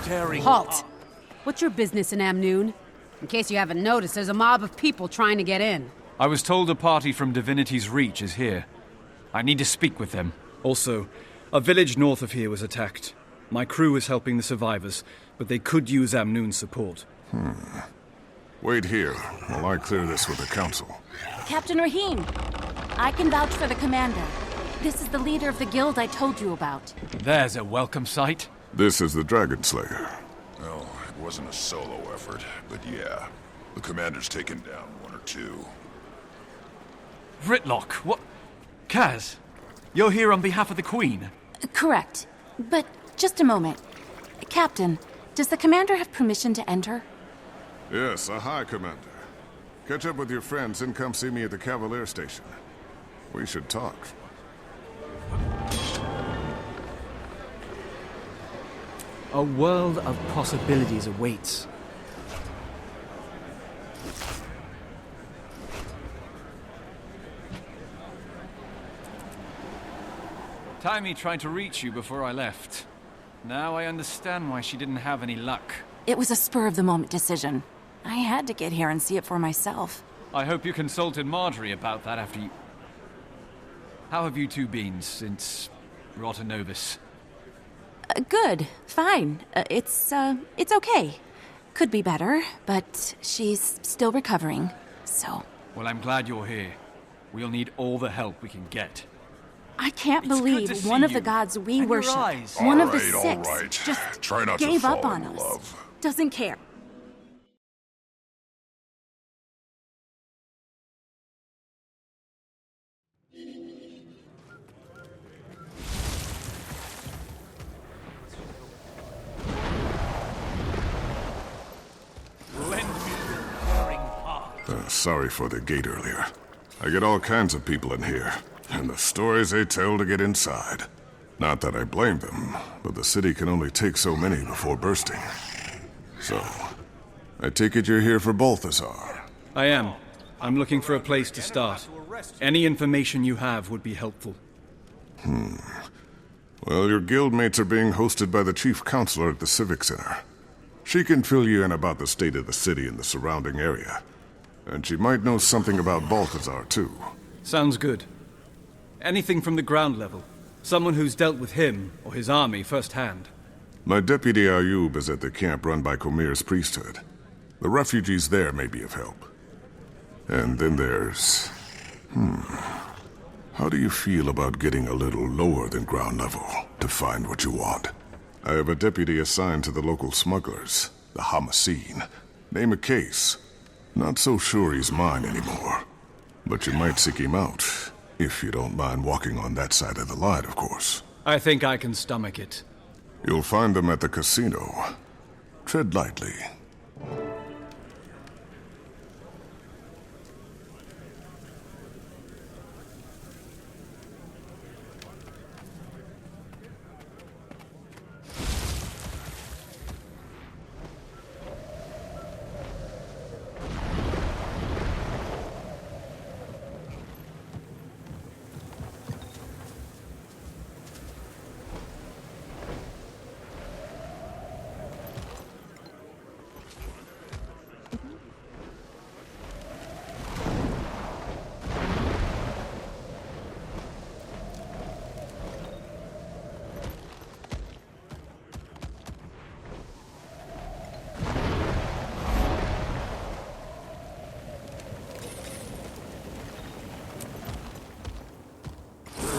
daring... Halt! What's your business in Amnoon? In case you haven't noticed, there's a mob of people trying to get in. I was told a party from Divinity's Reach is here. I need to speak with them. Also, a village north of here was attacked. My crew is helping the survivors, but they could use Amnoon's support. Wait here while I clear this with the council. Captain Rahim, I can vouch for the commander. This is the leader of the guild I told you about. There's a welcome sight. This is the Dragon Slayer. Well, it wasn't a solo effort, but yeah. The commander's taken down one or two. Ritlock, what? Kaz, you're here on behalf of the Queen? Correct. But just a moment. Captain, does the commander have permission to enter? Yes, hi, Commander. Catch up with your friends and come see me at the Cavalier station. We should talk. A world of possibilities awaits. Taimi tried to reach you before I left. Now I understand why she didn't have any luck. It was a spur-of-the-moment decision. I had to get here and see it for myself. I hope you consulted Marjorie about that after you... How have you two been since Rota Novus? Good. Fine. It's okay. Could be better, but she's still recovering, so... Well, I'm glad you're here. We'll need all the help we can get. I can't It's good to believe see one of you. the gods we And your worship, eyes. one of the All six, right. just Try not to gave up fall on in us. love. Doesn't care. Lend me your daring heart. Sorry for the gate earlier. I get all kinds of people in here, and the stories they tell to get inside. Not that I blame them, but the city can only take so many before bursting. So, I take it you're here for Balthazar. I am. I'm looking for a place to start. Any information you have would be helpful. Well, your guildmates are being hosted by the chief councilor at the civic center. She can fill you in about the state of the city and the surrounding area. And she might know something about Balthazar, too. Sounds good. Anything from the ground level. Someone who's dealt with him or his army firsthand. My deputy Ayub is at the camp run by Comir's priesthood. The refugees there may be of help. And then there's... How do you feel about getting a little lower than ground level to find what you want? I have a deputy assigned to the local smugglers, the Hamaseen. Name a case. Not so sure he's mine anymore. But you might seek him out, if you don't mind walking on that side of the line, of course. I think I can stomach it. You'll find them at the casino. Tread lightly.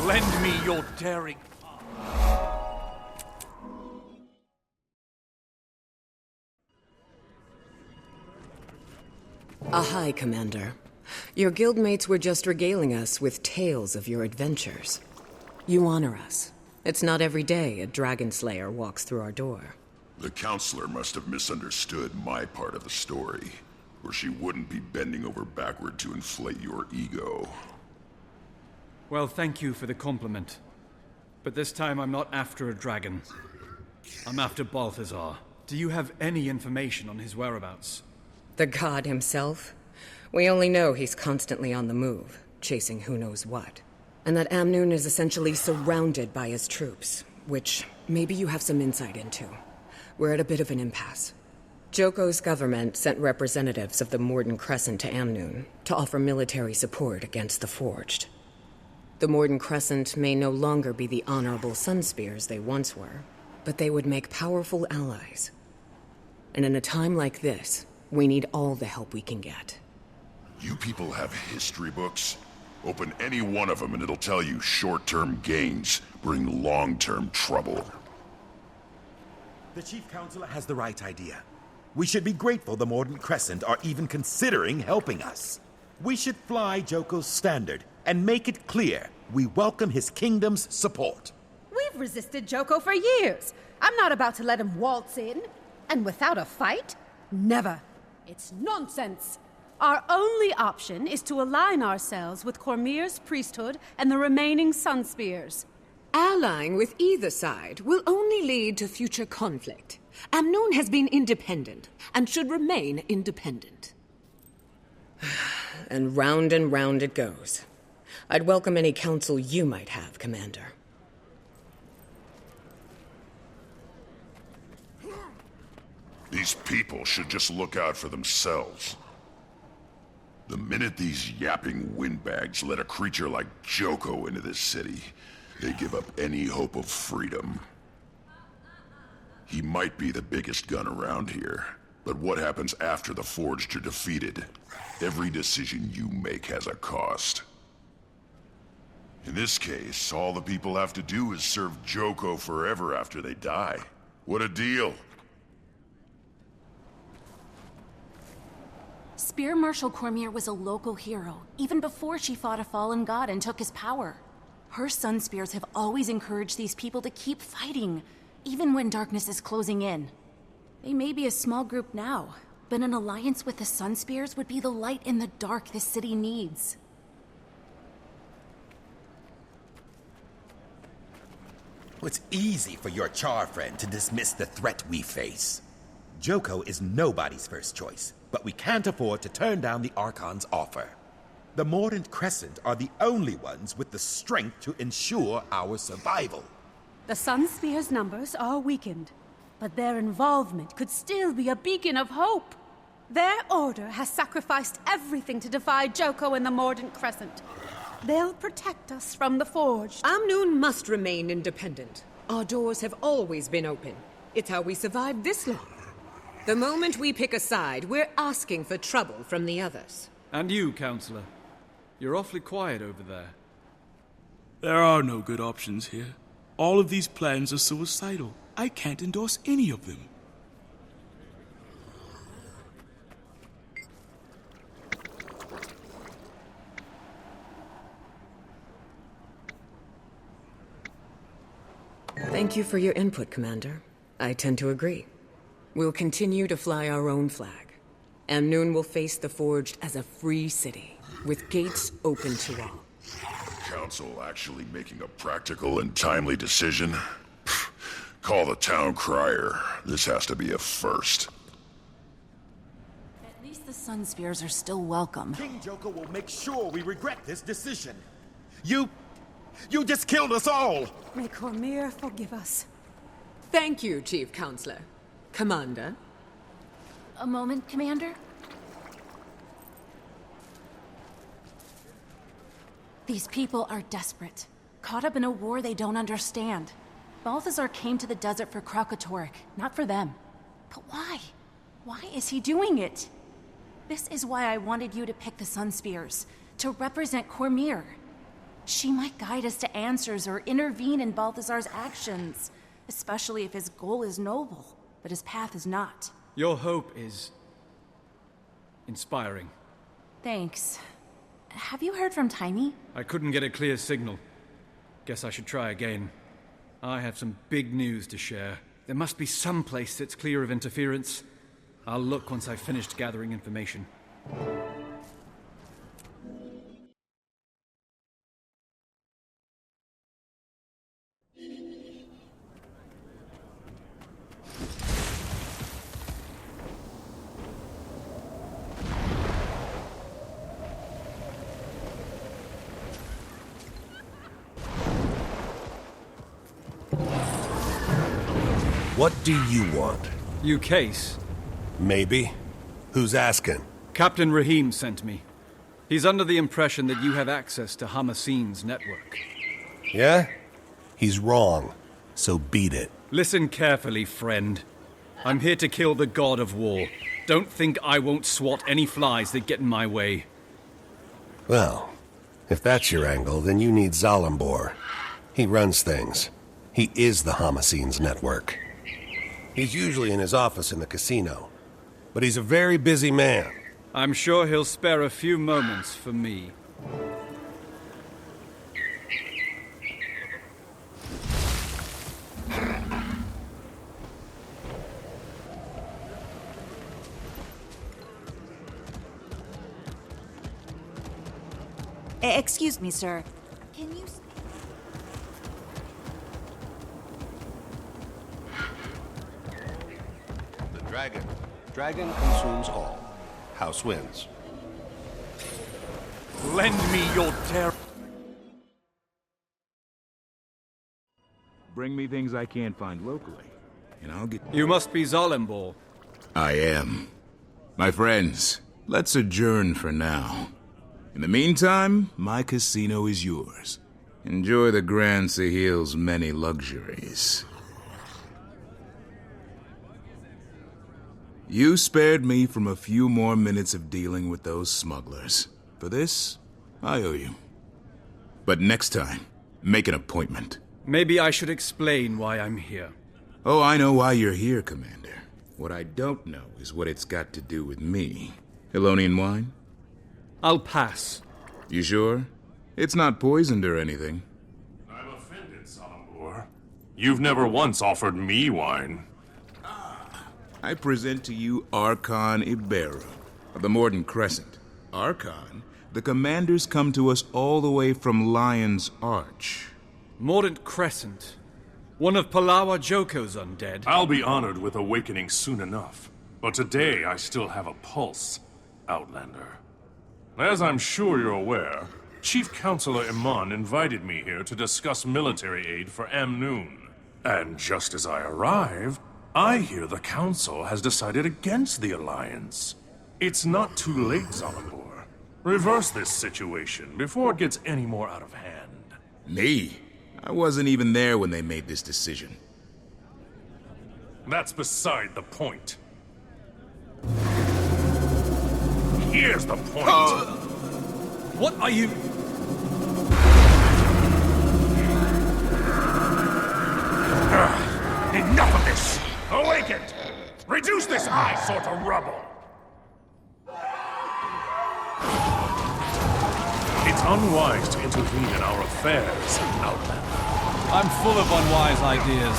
Lend me your daring... Hi, Commander. Your guildmates were just regaling us with tales of your adventures. You honor us. It's not every day a dragon slayer walks through our door. The counselor must have misunderstood my part of the story, or she wouldn't be bending over backward to inflate your ego. Well, thank you for the compliment. But this time I'm not after a dragon. I'm after Balthazar. Do you have any information on his whereabouts? The god himself? We only know he's constantly on the move, chasing who knows what. And that Amnoon is essentially surrounded by his troops, which maybe you have some insight into. We're at a bit of an impasse. Joko's government sent representatives of the Morden Crescent to Amnoon to offer military support against the Forged. The Morden Crescent may no longer be the honorable Sunspears they once were, but they would make powerful allies. And in a time like this, we need all the help we can get. You people have history books? Open any one of them and it'll tell you short-term gains bring long-term trouble. The Chief Councilor has the right idea. We should be grateful the Morden Crescent are even considering helping us. We should fly Joko's standard and make it clear we welcome his kingdom's support. We've resisted Joko for years. I'm not about to let him waltz in. And without a fight? Never. It's nonsense. Our only option is to align ourselves with Cormier's priesthood and the remaining Sunspears. Allying with either side will only lead to future conflict. Amnoon has been independent and should remain independent. And round it goes. I'd welcome any counsel you might have, Commander. These people should just look out for themselves. The minute these yapping windbags let a creature like Joko into this city, they give up any hope of freedom. He might be the biggest gun around here, but what happens after the Forged are defeated? Every decision you make has a cost. In this case, all the people have to do is serve Joko forever after they die. What a deal! Spear Marshal Cormier was a local hero, even before she fought a fallen god and took his power. Her Sunspears have always encouraged these people to keep fighting, even when darkness is closing in. They may be a small group now, but an alliance with the Sunspears would be the light in the dark this city needs. It's easy for your Char friend to dismiss the threat we face. Joko is nobody's first choice, but we can't afford to turn down the Archon's offer. The Mordant Crescent are the only ones with the strength to ensure our survival. The Sunspears' numbers are weakened, but their involvement could still be a beacon of hope. Their order has sacrificed everything to defy Joko and the Mordant Crescent. They'll protect us from the Forged. Amnoon must remain independent. Our doors have always been open. It's how we survived this long. The moment we pick a side, we're asking for trouble from the others. And you, Councillor. You're awfully quiet over there. There are no good options here. All of these plans are suicidal. I can't endorse any of them. Thank you for your input, Commander. I tend to agree. We'll continue to fly our own flag. Amnoon will face the Forged as a free city, with gates open to all. Council actually making a practical and timely decision? Call the town crier. This has to be a first. At least the Sunspears are still welcome. King Joko will make sure we regret this decision. You just killed us all! May Cormier forgive us. Thank you, Chief Councilor. Commander? A moment, Commander? These people are desperate, caught up in a war they don't understand. Balthazar came to the desert for Kralkatorrik, not for them. But why? Why is he doing it? This is why I wanted you to pick the Sunspears, to represent Cormier. She might guide us to answers or intervene in Balthazar's actions, especially if his goal is noble, but his path is not. Your hope is inspiring. Thanks. Have you heard from Timey? I couldn't get a clear signal. Guess I should try again. I have some big news to share. There must be some place that's clear of interference. I'll look once I've finished gathering information. What do you want? You case. Maybe. Who's asking? Captain Rahim sent me. He's under the impression that you have access to Hamaseen's network. Yeah? He's wrong. So beat it. Listen carefully, friend. I'm here to kill the god of war. Don't think I won't swat any flies that get in my way. Well, if that's your angle, then you need Zalambor. He runs things. He is the Hamaseen's network. He's usually in his office in the casino. But he's a very busy man. I'm sure he'll spare a few moments for me. Excuse me, sir. Can you... The dragon. Dragon consumes all. House wins. Lend me your terror. Bring me things I can't find locally, and I'll get... You must be Zalambor. I am. My friends, let's adjourn for now. In the meantime, my casino is yours. Enjoy the Grand Sahil's many luxuries. You spared me from a few more minutes of dealing with those smugglers. For this, I owe you. But next time, make an appointment. Maybe I should explain why I'm here. Oh, I know why you're here, Commander. What I don't know is what it's got to do with me. Elonian wine? I'll pass. You sure? It's not poisoned or anything. I'm offended, Zalambor. You've never once offered me wine. I present to you Archon Iberu of the Morden Crescent. Archon, the commanders come to us all the way from Lion's Arch. Mordant Crescent. One of Palawa Joko's undead. I'll be honored with awakening soon enough. But today I still have a pulse, Outlander. As I'm sure you're aware, Chief Councilor Iman invited me here to discuss military aid for Amnoon. And just as I arrive, I hear the Council has decided against the Alliance. It's not too late, Zalambor. Reverse this situation before it gets any more out of hand. Me? I wasn't even there when they made this decision. That's beside the point. Here's the point. What are you... Enough of this! Awaken! Reduce this eyesore to rubble! It's unwise to intervene in our affairs, Outlander. I'm full of unwise ideas,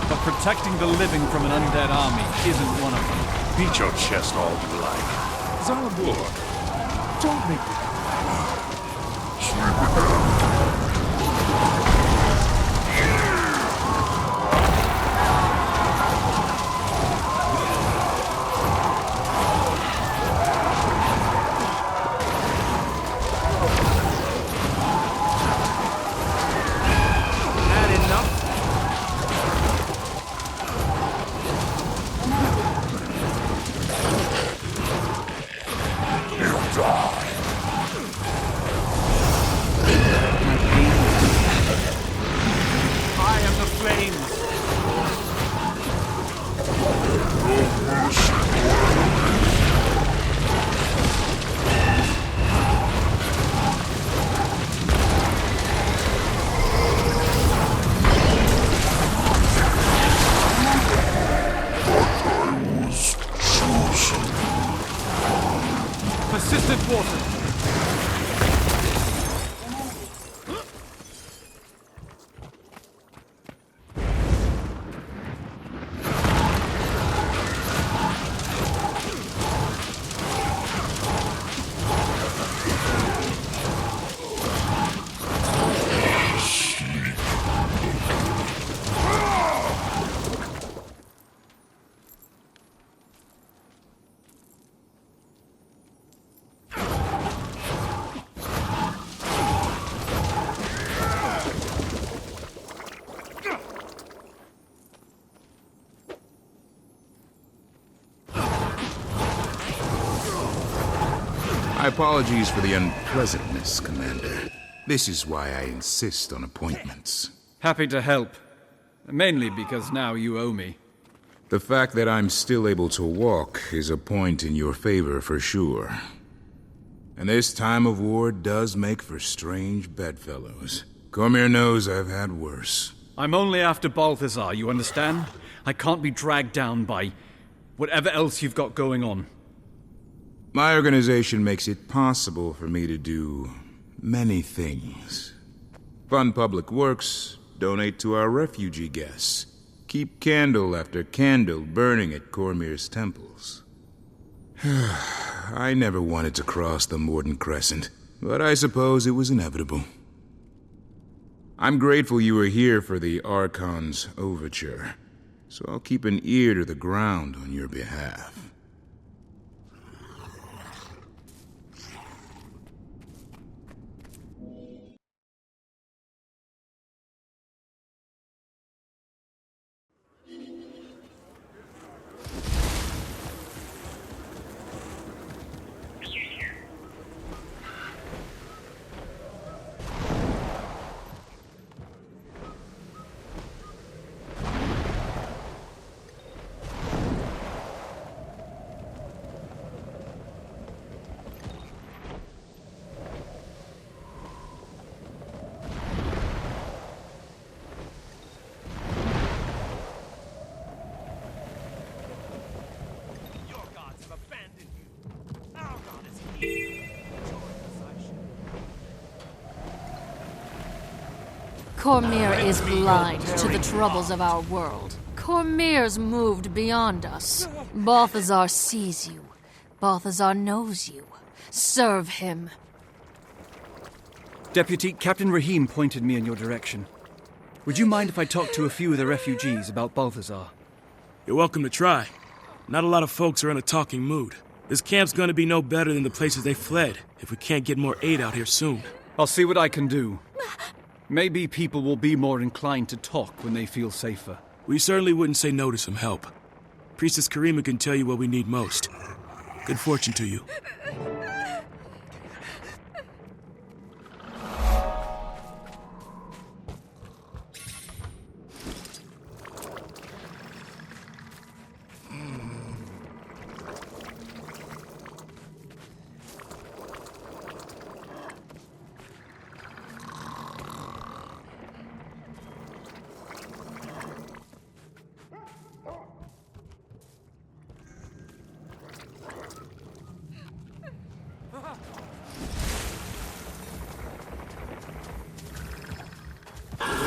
but protecting the living from an undead army isn't one of them. Beat your chest all you like. Zalambor, don't make me... Persistent water. My apologies for the unpleasantness, Commander. This is why I insist on appointments. Happy to help. Mainly because now you owe me. The fact that I'm still able to walk is a point in your favor for sure. And this time of war does make for strange bedfellows. Cormier knows I've had worse. I'm only after Balthazar, you understand? I can't be dragged down by whatever else you've got going on. My organization makes it possible for me to do many things. Fund public works, donate to our refugee guests, keep candle after candle burning at Cormier's temples. I never wanted to cross the Morden Crescent, but I suppose it was inevitable. I'm grateful you were here for the Archon's overture, so I'll keep an ear to the ground on your behalf. Cormier is blind to the troubles of our world. Cormier's moved beyond us. Balthazar sees you. Balthazar knows you. Serve him. Deputy, Captain Rahim pointed me in your direction. Would you mind if I talked to a few of the refugees about Balthazar? You're welcome to try. Not a lot of folks are in a talking mood. This camp's gonna be no better than the places they fled if we can't get more aid out here soon. I'll see what I can do. Maybe people will be more inclined to talk when they feel safer. We certainly wouldn't say no to some help. Priestess Karima can tell you what we need most. Good fortune to you.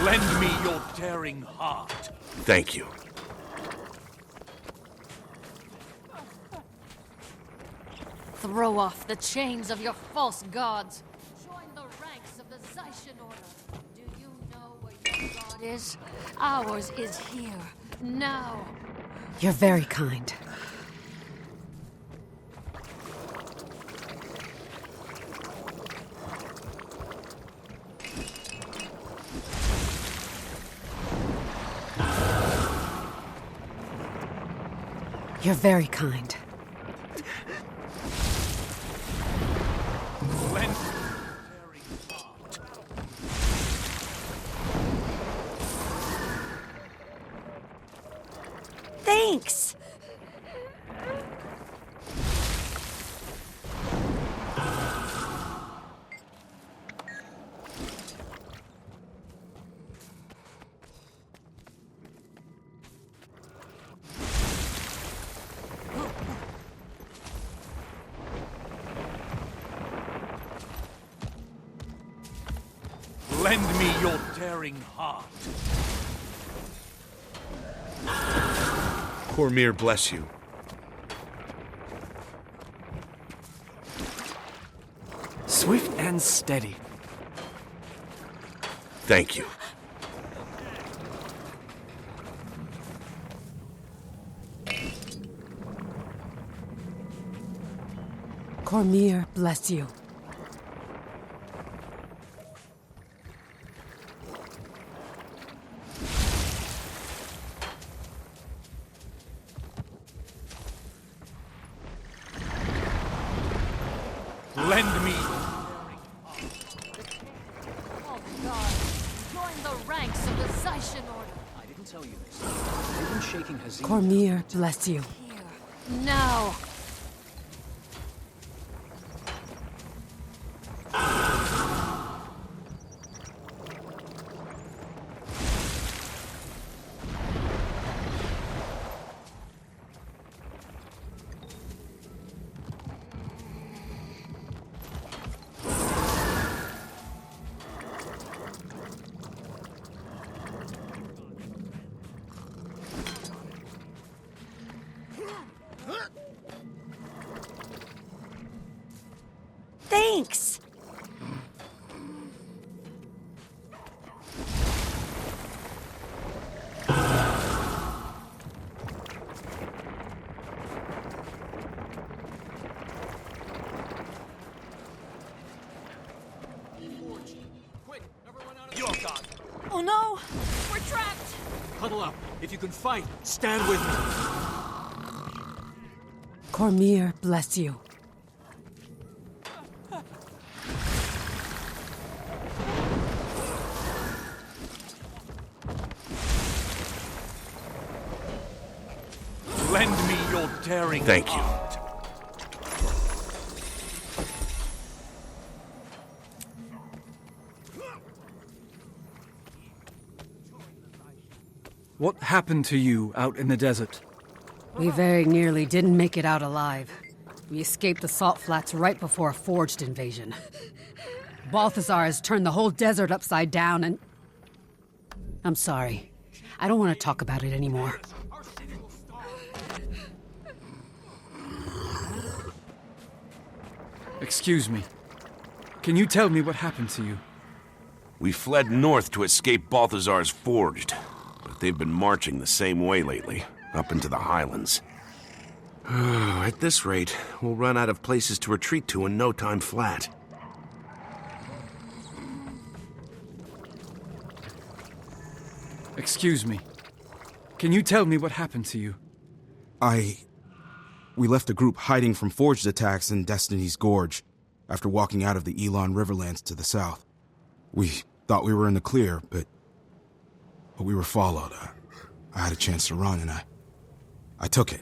Lend me your daring heart. Thank you. Throw off the chains of your false gods. Join the ranks of the Zaishan Order. Do you know where your god is? Ours is here, now. You're very kind. You're very kind. Thanks! Lend me your daring heart. Cormier bless you. Swift and steady. Thank you. Cormier bless you. Lend me. Oh God, join the ranks of the Zaishan Order. I didn't tell you this. They've been shaking Hazine. Cormier, bless you. Here, now. Thanks! Oh no! We're trapped! Huddle up. If you can fight, stand with me. Cormier, bless you. Lend me your daring. Thank you. What happened to you out in the desert? We very nearly didn't make it out alive. We escaped the salt flats right before a forged invasion. Balthazar has turned the whole desert upside down and... I'm sorry. I don't want to talk about it anymore. Excuse me. Can you tell me what happened to you? We fled north to escape Balthazar's forged, but they've been marching the same way lately, up into the highlands. At this rate, we'll run out of places to retreat to in no time flat. Excuse me. Can you tell me what happened to you? We left a group hiding from forged attacks in Destiny's Gorge after walking out of the Elon Riverlands to the south. We thought we were in the clear, but we were followed. I had a chance to run, and I took it.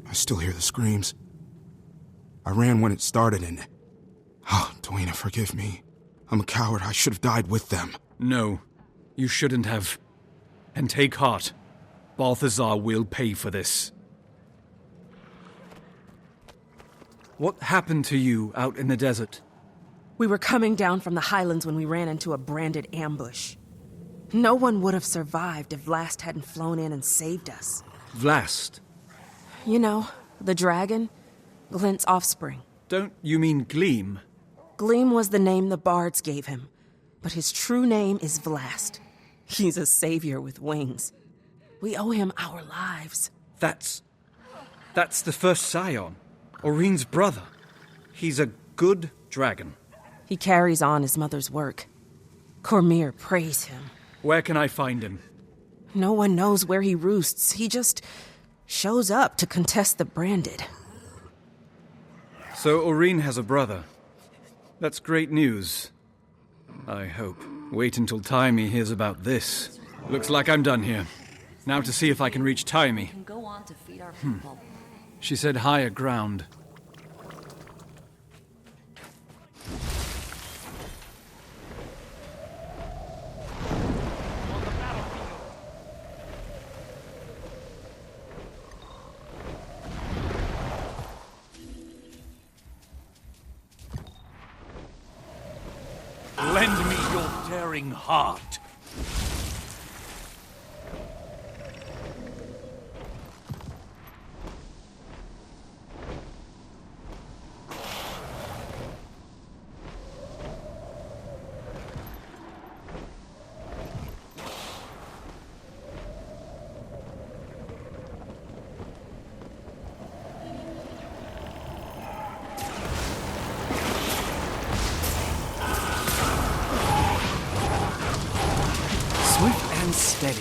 I still hear the screams. I ran when it started, and... Oh, Dwayna, forgive me. I'm a coward. I should have died with them. No, you shouldn't have. And take heart. Balthazar will pay for this. What happened to you out in the desert? We were coming down from the highlands when we ran into a branded ambush. No one would have survived if Vlast hadn't flown in and saved us. Vlast? You know, the dragon, Glint's offspring. Don't you mean Gleam? Gleam was the name the bards gave him, but his true name is Vlast. He's a savior with wings. We owe him our lives. That's the first scion. Oreen's brother. He's a good dragon. He carries on his mother's work. Cormier praise him. Where can I find him? No one knows where he roosts. He just shows up to contest the branded. So Oreen has a brother. That's great news. I hope. Wait until Taimi hears about this. Looks like I'm done here. Now to see if I can reach Taimi. Go on to feed our people. She said higher ground. Lend me your daring heart. Steady.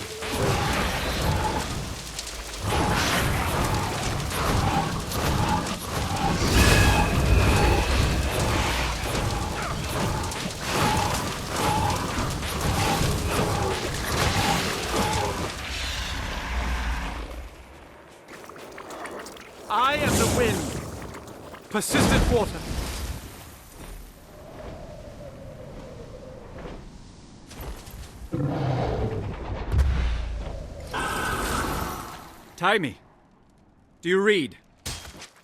I am the wind. Persistent water. Taimi, do you read?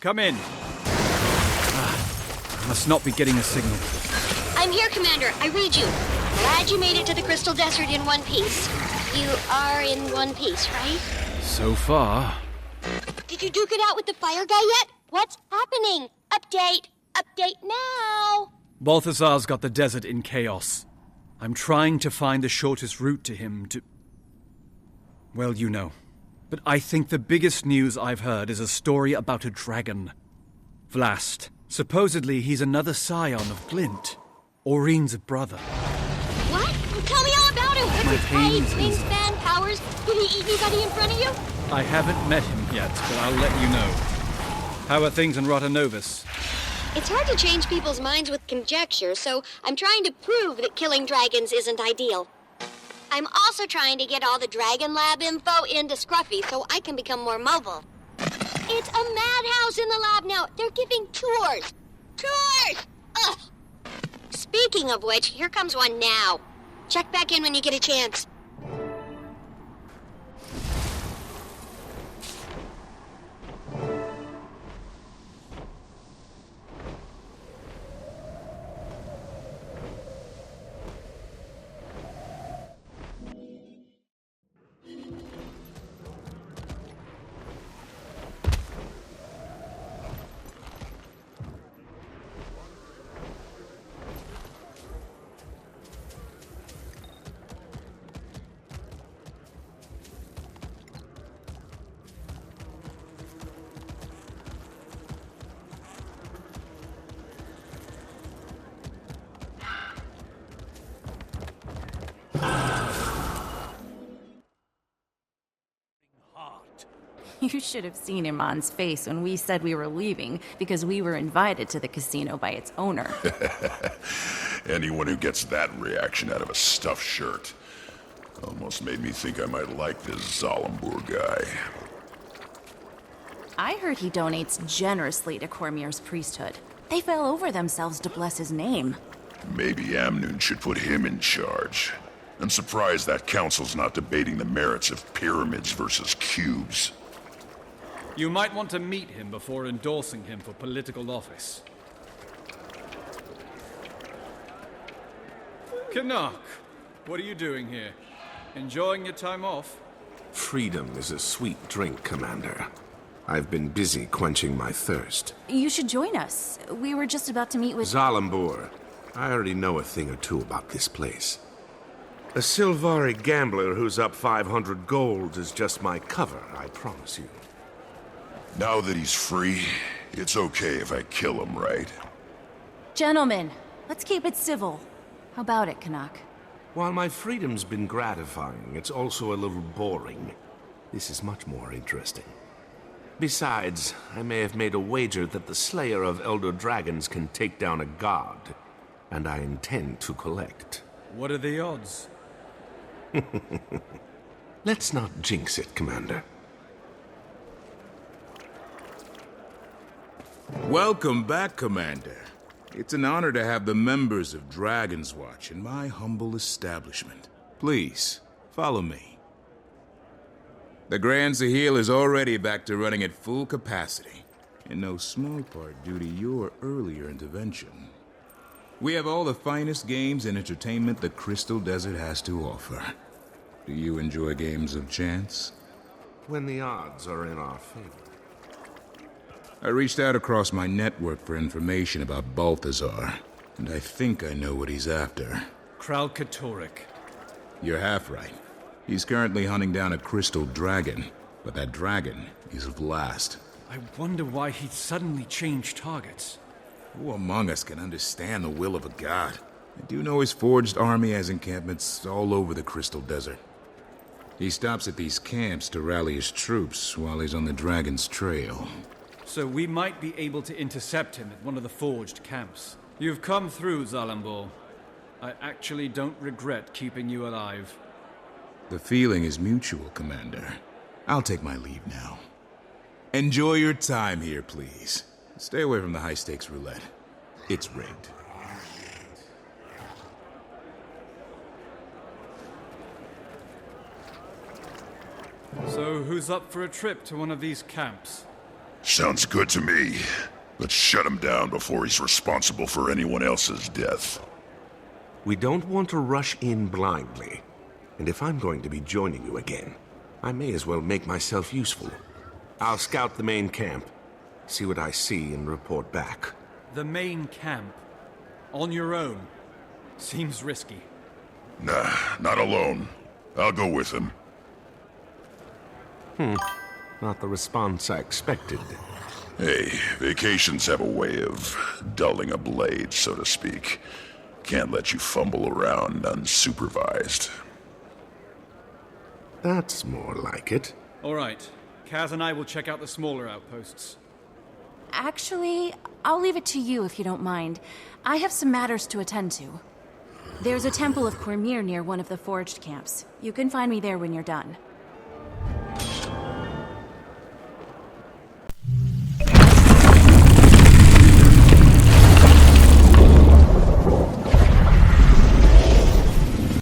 Come in. I must not be getting a signal. I'm here, Commander. I read you. Glad you made it to the Crystal Desert in one piece. You are in one piece, right? So far. Did you duke it out with the fire guy yet? What's happening? Update! Update now! Balthazar's got the desert in chaos. I'm trying to find the shortest route to him to... Well, you know. But I think the biggest news I've heard is a story about a dragon. Vlast. Supposedly he's another scion of Glint. Oreen's brother. What? Tell me all about him! What's his height, wingspan, powers? Did he eat anybody in front of you? I haven't met him yet, but I'll let you know. How are things in Rotanovus? It's hard to change people's minds with conjecture, so I'm trying to prove that killing dragons isn't ideal. I'm also trying to get all the Dragon Lab info into Scruffy so I can become more mobile. It's a madhouse in the lab now. They're giving tours. Tours! Ugh! Speaking of which, here comes one now. Check back in when you get a chance. You should have seen Iman's face when we said we were leaving because we were invited to the casino by its owner. Anyone who gets that reaction out of a stuffed shirt almost made me think I might like this Zalambur guy. I heard he donates generously to Cormier's priesthood. They fell over themselves to bless his name. Maybe Amnoon should put him in charge. I'm surprised that council's not debating the merits of pyramids versus cubes. You might want to meet him before endorsing him for political office. Canuck, what are you doing here? Enjoying your time off? Freedom is a sweet drink, Commander. I've been busy quenching my thirst. You should join us. We were just about to meet with... Zalambur. I already know a thing or two about this place. A Silvari gambler who's up 500 gold is just my cover, I promise you. Now that he's free, it's okay if I kill him, right? Gentlemen, let's keep it civil. How about it, Canuck? While my freedom's been gratifying, it's also a little boring. This is much more interesting. Besides, I may have made a wager that the slayer of elder dragons can take down a god, and I intend to collect. What are the odds? Let's not jinx it, Commander. Welcome back, Commander. It's an honor to have the members of Dragon's Watch in my humble establishment. Please, follow me. The Grand Sahil is already back to running at full capacity, in no small part due to your earlier intervention. We have all the finest games and entertainment the Crystal Desert has to offer. Do you enjoy games of chance? When the odds are in our favor. I reached out across my network for information about Balthazar, and I think I know what he's after. Kralkatorik. You're half right. He's currently hunting down a crystal dragon, but that dragon is Vlast. I wonder why he'd suddenly change targets. Who among us can understand the will of a god? I do know his forged army has encampments all over the Crystal Desert. He stops at these camps to rally his troops while he's on the dragon's trail. So we might be able to intercept him at one of the forged camps. You've come through, Zalambur. I actually don't regret keeping you alive. The feeling is mutual, Commander. I'll take my leave now. Enjoy your time here, please. Stay away from the high-stakes roulette. It's rigged. So, who's up for a trip to one of these camps? Sounds good to me. Let's shut him down before he's responsible for anyone else's death. We don't want to rush in blindly. And if I'm going to be joining you again, I may as well make myself useful. I'll scout the main camp, see what I see, and report back. The main camp? On your own? Seems risky. Nah, not alone. I'll go with him. Not the response I expected. Hey, vacations have a way of dulling a blade, so to speak. Can't let you fumble around unsupervised. That's more like it. All right. Kaz and I will check out the smaller outposts. Actually, I'll leave it to you if you don't mind. I have some matters to attend to. There's a temple of Cormyr near one of the forged camps. You can find me there when you're done.